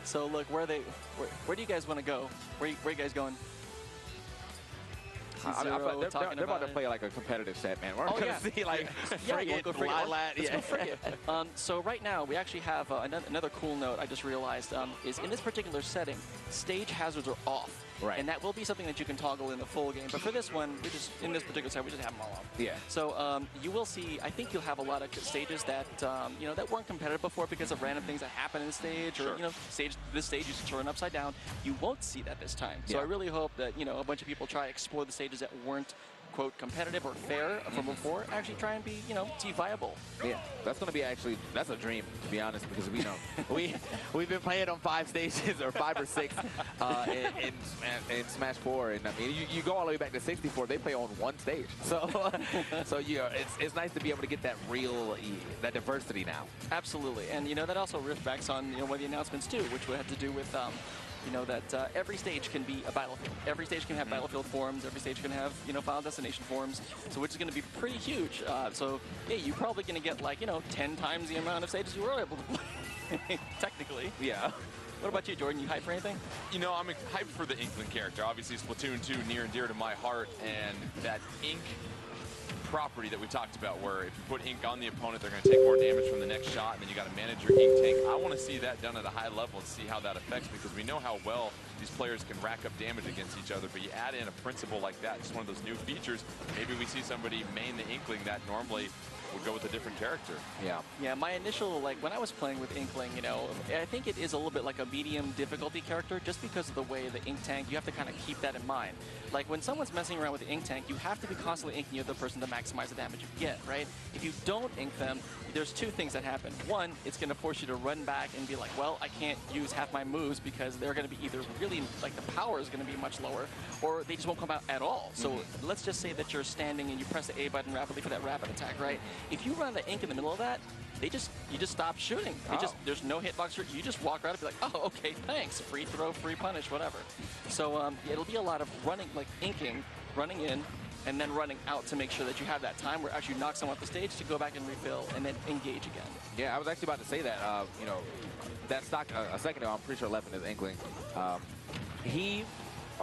So look, where do you guys want to go? Where you guys going? They're about to play like a competitive set, man. We're going to see like Frigate, Lilat. Let's go Frigate. So right now, we actually have another cool note I just realized is in this particular setting, stage hazards are off. Right. And that will be something that you can toggle in the full game. But for this one, in this particular set, we just have them all off. Yeah. So you will see, I think you'll have a lot of stages that, that weren't competitive before because of random things that happen in the stage. Or, this stage used to turn upside down. You won't see that this time. So I really hope that, a bunch of people try to explore the stages that weren't, quote, competitive or fair from before, actually try and be, see viable. Yeah, that's going to be that's a dream, to be honest, because we know we've been playing on 5 stages or 5 or 6 in Smash 4, and I mean you go all the way back to 64, they play on 1 stage. So it's nice to be able to get that that diversity now. Absolutely, and that also reflects on one of the announcements too, which had to do with that every stage can be a battlefield. Every stage can have battlefield forms. Every stage can have, Final Destination forms. So which is going to be pretty huge. So, yeah, you're probably going to get, like, 10 times the amount of stages you were able to play, technically. Yeah. What about you, Jordan? You hyped for anything? I'm hyped for the Inkling character. Obviously, Splatoon 2 near and dear to my heart, and that ink property that we talked about, where if you put ink on the opponent, they're going to take more damage from the next shot, and then you got to manage your ink tank. I want to see that done at a high level and see how that affects, because we know how well these players can rack up damage against each other, but you add in a principle like that, just one of those new features, maybe we see somebody main the Inkling that normally would go with a different character. Yeah. Yeah, my initial, when I was playing with Inkling, I think it is a little bit like a medium difficulty character, just because of the way the ink tank, you have to kind of keep that in mind. Like, when someone's messing around with the ink tank, you have to be constantly inking the other person to maximize the damage you get, right? If you don't ink them, there's 2 things that happen. One, it's going to force you to run back and be like, well, I can't use half my moves because they're going to be either really, like, the power is going to be much lower, or they just won't come out at all. So let's just say that you're standing and you press the A button rapidly for that rapid attack, right? If you run the ink in the middle of that, you just stop shooting. There's no hitbox. You just walk around and be like, oh, okay, thanks. Free throw, free punish, whatever. So it'll be a lot of running, like inking, running in, and then running out to make sure that you have that time where actually you knock someone off the stage to go back and refill and then engage again. Yeah, I was actually about to say that. That stock a second ago, I'm pretty sure Leffen is Inkling. He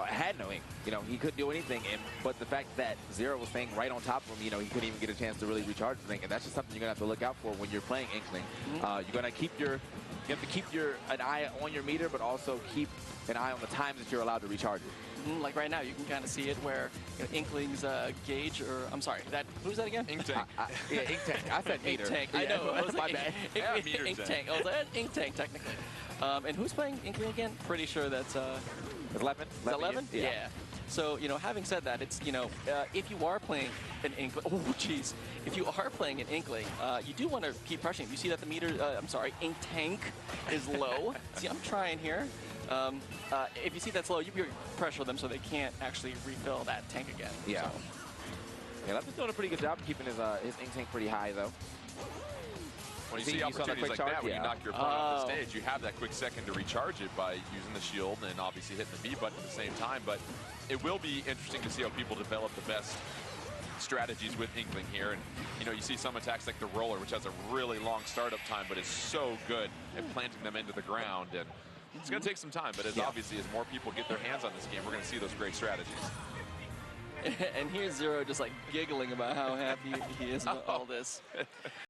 had no ink. He couldn't do anything, but the fact that Zero was staying right on top of him, he couldn't even get a chance to really recharge the thing, and that's just something you're gonna have to look out for when you're playing Inkling. You're gonna you have to keep an eye on your meter, but also keep an eye on the times that you're allowed to recharge it. Like right now, you can kind of see it where Inkling's gauge, or I'm sorry, who's that again? Ink tank. Yeah, ink tank. I said meter. Ink tank. Yeah, I know. I was my like, bad. Ink tank. I was like, ink tank technically. And who's playing Inkling again? Pretty sure that's Is Leffen? Is that Leffen? Yeah. So, having said that, it's, if you are playing an Inkling, if you are playing an Inkling, you do want to keep pressuring. You see that the meter, ink tank is low. See, I'm trying here. If you see that's low, you pressure them so they can't actually refill that tank again. Yeah. So. Yeah, Leffen's doing a pretty good job keeping his ink tank pretty high, though. When you see opportunities like that, when you knock your opponent off the stage, you have that quick second to recharge it by using the shield and obviously hitting the B button at the same time. But it will be interesting to see how people develop the best strategies with Inkling here. And, you see some attacks like the roller, which has a really long startup time, but is so good at planting them into the ground. And it's going to take some time, but obviously as more people get their hands on this game, we're going to see those great strategies. And here's Zero just like giggling about how happy he is about all this.